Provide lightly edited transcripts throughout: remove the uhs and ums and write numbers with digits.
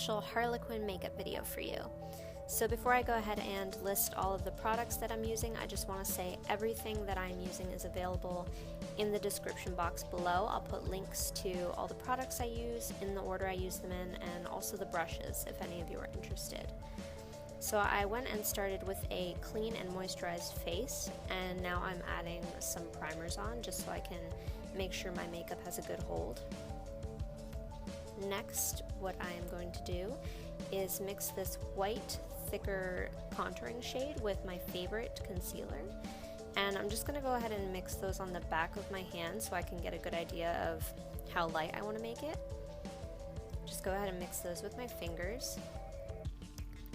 special Harley-Quinn makeup video for you. So before I go ahead and list all of the products that I'm using, I just want to say everything that I'm using is available in the description box below. I'll put links to all the products I use in the order I use them in, and also the brushes if any of you are interested. So I went and started with a clean and moisturized face, and now I'm adding some primers on just so I can make sure my makeup has a good hold. Next, what I am going to do is mix this white, thicker contouring shade with my favorite concealer, and I'm just going to go ahead and mix those on the back of my hand so I can get a good idea of how light I want to make it. Just go ahead and mix those with my fingers,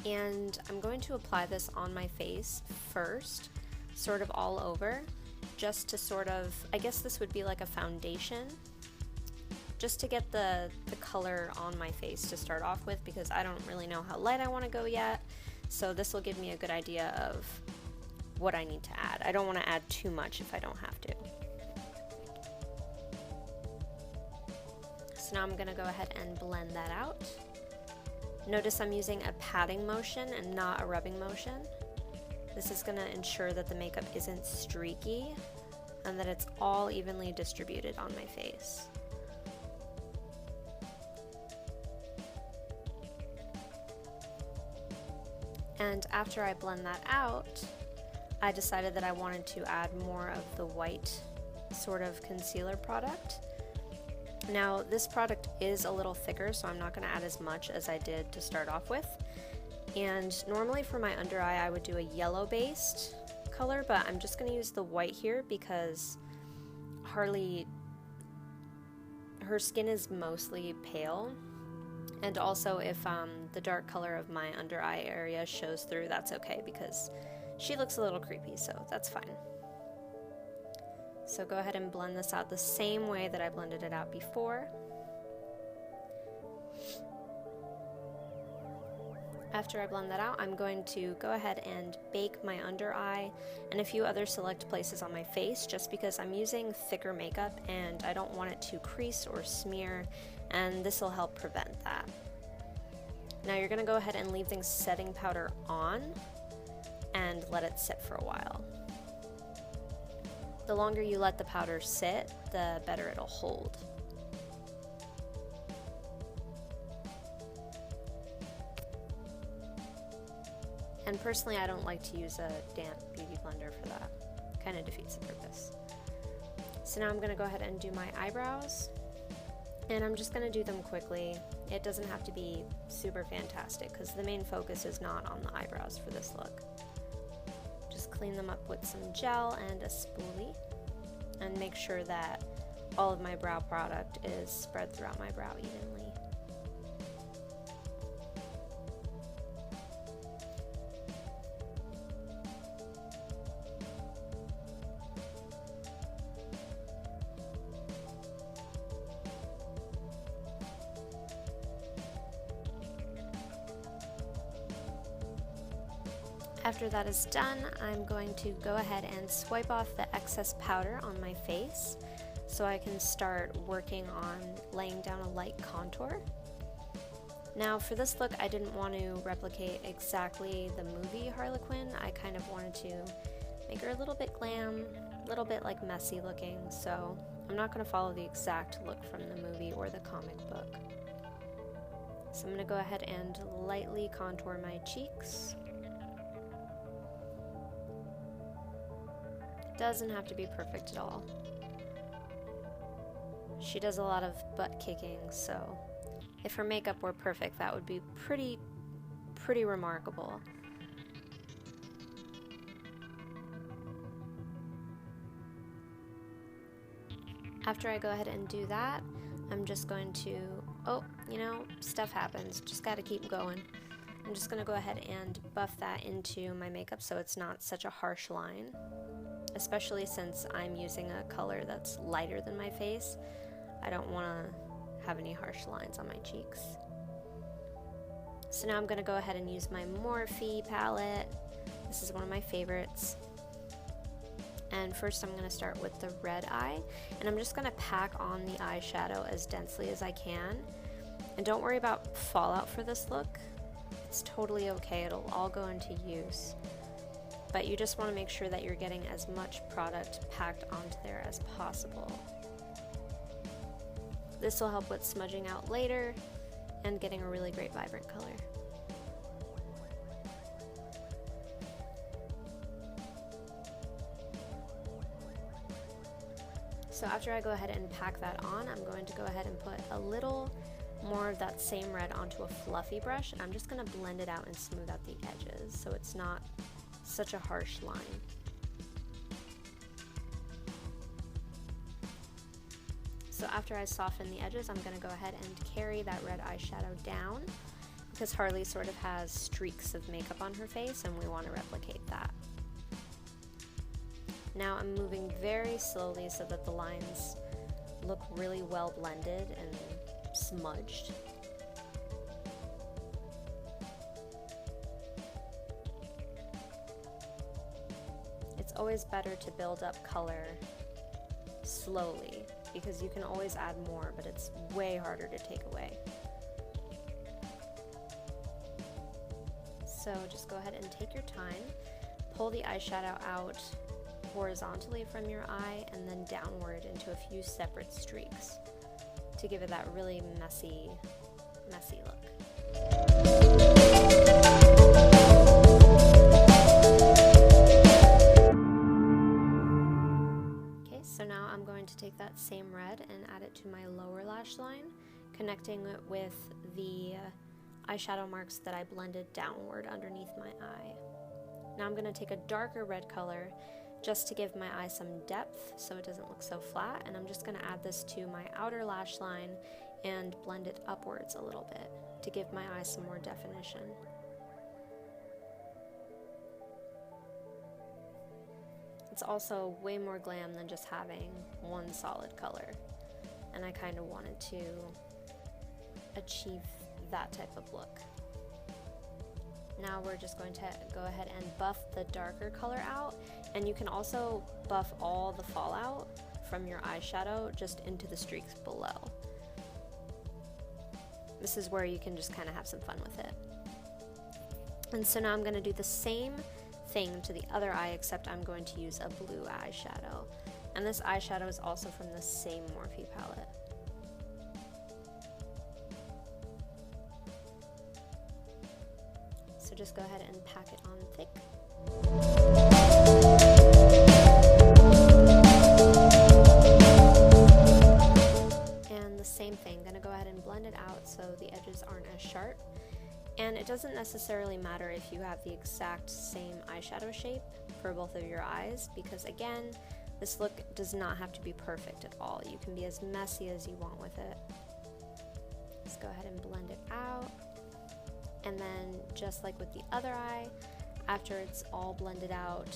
and I'm going to apply this on my face first, sort of all over, just to sort of, I guess this would be like a foundation, just to get the color on my face to start off with, because I don't really know how light I want to go yet, so this will give me a good idea of what I need to add. I don't want to add too much if I don't have to. So now I'm going to go ahead and blend that out. Notice I'm using a patting motion and not a rubbing motion. This is going to ensure that the makeup isn't streaky and that it's all evenly distributed on my face. And after I blend that out, I decided that I wanted to add more of the white sort of concealer product. Now this product is a little thicker, so I'm not going to add as much as I did to start off with. And normally for my under eye I would do a yellow based color, but I'm just going to use the white here because Harley, her skin is mostly pale. And also if the dark color of my under eye area shows through, that's okay because she looks a little creepy, so that's fine. So go ahead and blend this out the same way that I blended it out before. After I blend that out, I'm going to go ahead and bake my under eye and a few other select places on my face, just because I'm using thicker makeup and I don't want it to crease or smear, and this will help prevent that. Now you're going to go ahead and leave the setting powder on and let it sit for a while. The longer you let the powder sit, the better it'll hold. And personally, I don't like to use a damp beauty blender for that. Kind of defeats the purpose. So now I'm going to go ahead and do my eyebrows. And I'm just going to do them quickly. It doesn't have to be super fantastic because the main focus is not on the eyebrows for this look. Just clean them up with some gel and a spoolie, and make sure that all of my brow product is spread throughout my brow evenly. After that is done, I'm going to go ahead and swipe off the excess powder on my face so I can start working on laying down a light contour. Now for this look, I didn't want to replicate exactly the movie Harley-Quinn. I kind of wanted to make her a little bit glam, a little bit like messy looking, so I'm not going to follow the exact look from the movie or the comic book. So I'm going to go ahead and lightly contour my cheeks. Doesn't have to be perfect at all. She does a lot of butt kicking, so if her makeup were perfect, that would be pretty remarkable. After I go ahead and do that, I'm just going to, stuff happens, just gotta keep going. I'm just gonna go ahead and buff that into my makeup so it's not such a harsh line. Especially since I'm using a color that's lighter than my face. I don't want to have any harsh lines on my cheeks. So now I'm going to go ahead and use my Morphe palette. This is one of my favorites. And first I'm going to start with the red eye, and I'm just going to pack on the eyeshadow as densely as I can. And don't worry about fallout for this look. It's totally okay, it'll all go into use. But you just want to make sure that you're getting as much product packed onto there as possible. This will help with smudging out later and getting a really great vibrant color. So after I go ahead and pack that on, I'm going to go ahead and put a little more of that same red onto a fluffy brush, and I'm just going to blend it out and smooth out the edges so it's not such a harsh line. So after I soften the edges, I'm going to go ahead and carry that red eyeshadow down, because Harley sort of has streaks of makeup on her face and we want to replicate that. Now I'm moving very slowly so that the lines look really well blended and smudged. It's always better to build up color slowly, because you can always add more, but it's way harder to take away. So just go ahead and take your time, pull the eyeshadow out horizontally from your eye and then downward into a few separate streaks to give it that really messy look. Okay, so now I'm going to take that same red and add it to my lower lash line, connecting it with the eyeshadow marks that I blended downward underneath my eye. Now I'm going to take a darker red color just to give my eye some depth so it doesn't look so flat, and I'm just going to add this to my outer lash line and blend it upwards a little bit to give my eye some more definition. It's also way more glam than just having one solid color, and I kind of wanted to achieve that type of look. Now we're just going to go ahead and buff the darker color out, and you can also buff all the fallout from your eyeshadow just into the streaks below. This is where you can just kind of have some fun with it. And so now I'm going to do the same thing to the other eye, except I'm going to use a blue eyeshadow. And this eyeshadow is also from the same Morphe palette. So just go ahead and pack it on thick. And the same thing, gonna go ahead and blend it out so the edges aren't as sharp. And it doesn't necessarily matter if you have the exact same eyeshadow shape for both of your eyes, because again, this look does not have to be perfect at all. You can be as messy as you want with it. Just go ahead and blend it out. And then just like with the other eye, after it's all blended out,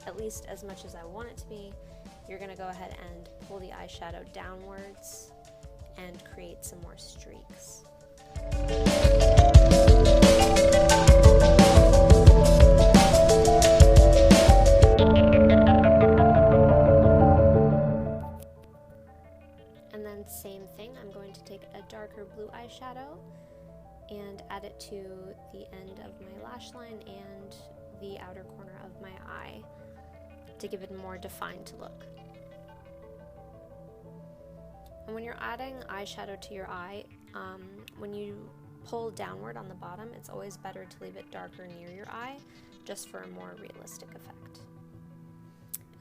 at least as much as I want it to be, you're gonna go ahead and pull the eyeshadow downwards and create some more streaks. And then same thing, I'm going to take a darker blue eyeshadow and add it to the end of my lash line and the outer corner of my eye to give it a more defined look. And when you're adding eyeshadow to your eye, when you pull downward on the bottom, it's always better to leave it darker near your eye, just for a more realistic effect.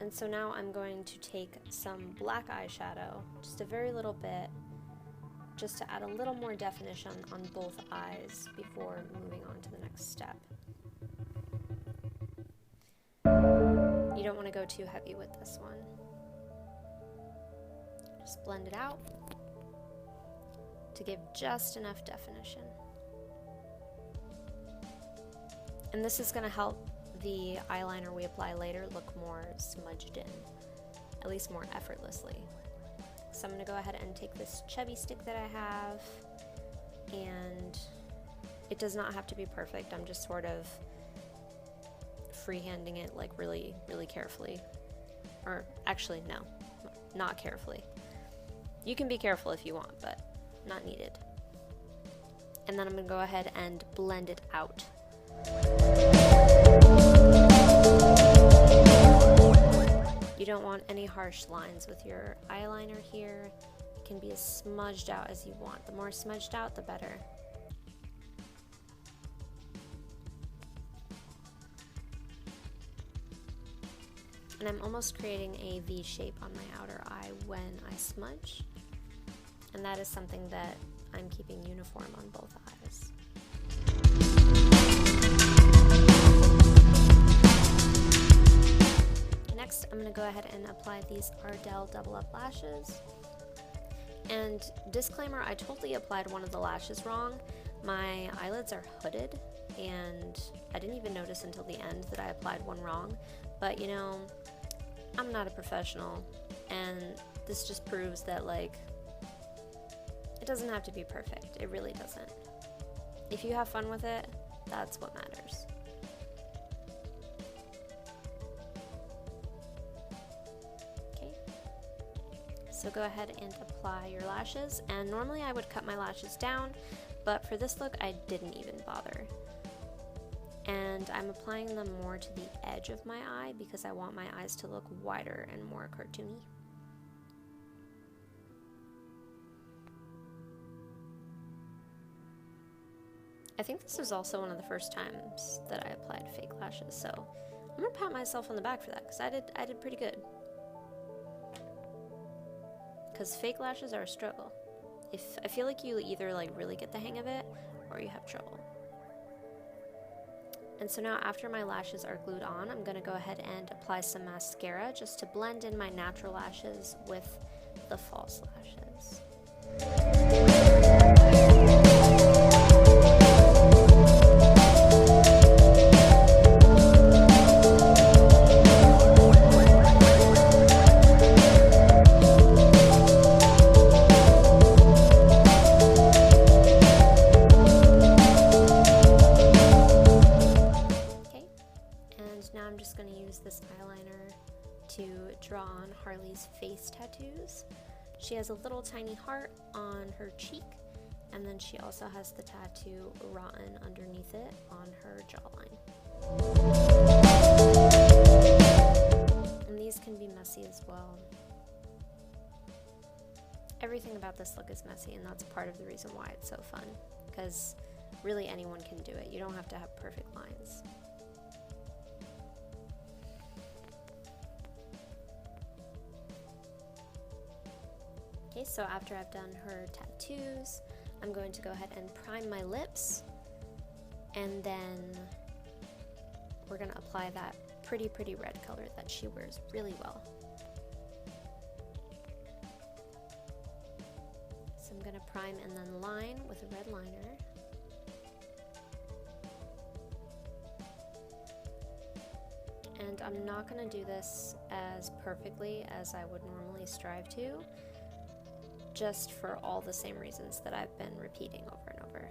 And so now I'm going to take some black eyeshadow, just a very little bit, just to add a little more definition on both eyes before moving on to the next step. You don't want to go too heavy with this one. Just blend it out to give just enough definition. And this is going to help the eyeliner we apply later look more smudged in, at least more effortlessly. So I'm going to go ahead and take this chubby stick that I have, and it does not have to be perfect. I'm just sort of freehanding it like really, really carefully. Or actually, no, not carefully. You can be careful if you want, but not needed. And then I'm going to go ahead and blend it out. You don't want any harsh lines with your eyeliner here. It can be as smudged out as you want. The more smudged out, the better. And I'm almost creating a V shape on my outer eye when I smudge. And that is something that I'm keeping uniform on both eyes. Next, I'm going to go ahead and apply these Ardell double up lashes. And disclaimer, I totally applied one of the lashes wrong. My eyelids are hooded, and I didn't even notice until the end that I applied one wrong. But you know, I'm not a professional, and this just proves that, like, it doesn't have to be perfect. It really doesn't. If you have fun with it, that's what matters. Okay. So go ahead and apply your lashes. And normally I would cut my lashes down, but for this look I didn't even bother. And I'm applying them more to the edge of my eye because I want my eyes to look wider and more cartoony. I think this was also one of the first times that I applied fake lashes, so I'm gonna pat myself on the back for that because I did pretty good. Because fake lashes are a struggle. I feel like you either like really get the hang of it or you have trouble. And so now after my lashes are glued on, I'm gonna go ahead and apply some mascara just to blend in my natural lashes with the false lashes. To draw on Harley's face tattoos. She has a little tiny heart on her cheek, and then she also has the tattoo Rotten underneath it on her jawline. And these can be messy as well. Everything about this look is messy, and that's part of the reason why it's so fun, because really anyone can do it. You don't have to have perfect lines. Okay, so after I've done her tattoos, I'm going to go ahead and prime my lips, and then we're going to apply that pretty red color that she wears really well. So I'm going to prime and then line with a red liner. And I'm not going to do this as perfectly as I would normally strive to, just for all the same reasons that I've been repeating over and over.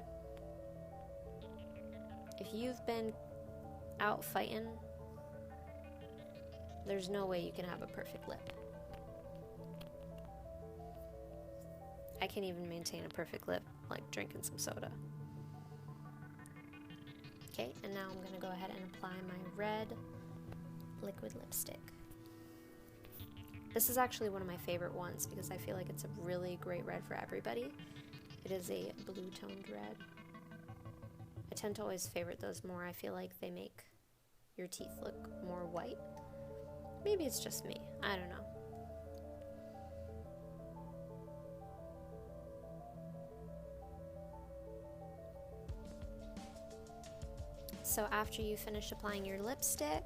If you've been out fighting, there's no way you can have a perfect lip. I can't even maintain a perfect lip like drinking some soda. Okay, and now I'm gonna go ahead and apply my red liquid lipstick. This is actually one of my favorite ones because I feel like it's a really great red for everybody. It is a blue toned red. I tend to always favorite those more. I feel like they make your teeth look more white. Maybe it's just me. I don't know. So after you finish applying your lipstick,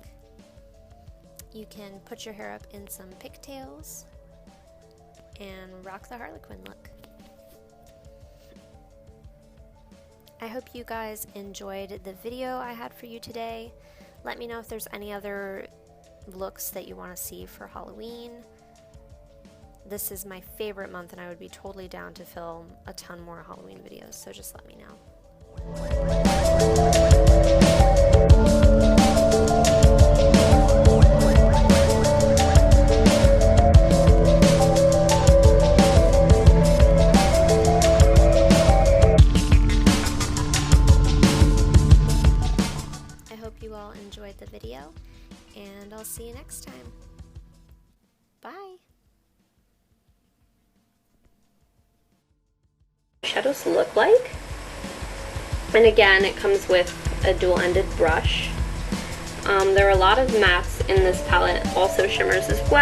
you can put your hair up in some pigtails and rock the Harley-Quinn look. I hope you guys enjoyed the video I had for you today. Let me know if there's any other looks that you want to see for Halloween. This is my favorite month and I would be totally down to film a ton more Halloween videos, so just let me know. the video, and I'll see you next time. Bye! Shadows look like, and again it comes with a dual-ended brush. There are a lot of mattes in this palette, also shimmers as well.